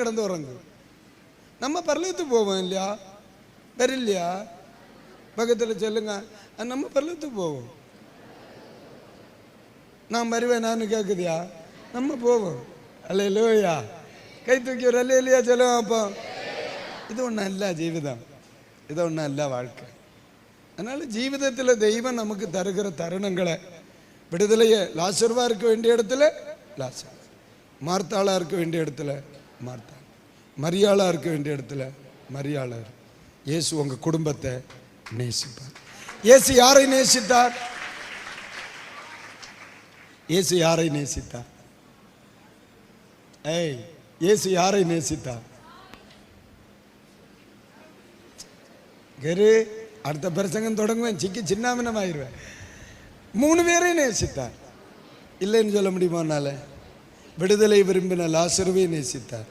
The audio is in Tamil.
கிடந்து உறங்கு. நம்ம பரலோகத்துக்கு போவோம் இல்லையா? வரில்லையா? பக்கத்தில் சொல்லுங்க, நம்ம பரலோகத்துக்கு போவோம். நான் வருவேன் நான் கேட்குதியா? நம்ம போவோம். அல்லேலூயா. கை தூக்கி ஒரு அல்லேலூயா சொல்லுவோம். அப்போ இது ஒன்றும் அல்ல ஜீவிதம், இது ஒன்றும் அல்ல வாழ்க்கை. அதனால ஜீவிதத்தில் தெய்வம் நமக்கு தருகிற தருணங்களை, விடுதலையை லாசருவா இருக்க வேண்டிய இடத்துல லாசர், மார்த்தாளா இருக்க வேண்டிய இடத்துல மார்த்தாள், மரியாளா இருக்க வேண்டிய இடத்துல மரியாளர். இயேசு உங்க குடும்பத்தை நேசிப்பார். இயேசு யாரை நேசித்தார்? இயேசு யாரை நேசித்தார்? இயேசு யாரை நேசித்தார்? கரு அடுத்த பிரசங்கம் தொடங்குவேன், சின்னாமினமாயிருவேன். 3 பேரையும் நேசித்தார். இல்லைன்னு சொல்ல முடியுமா? விடுதலை விரும்பின லாசருவை நேசித்தார்.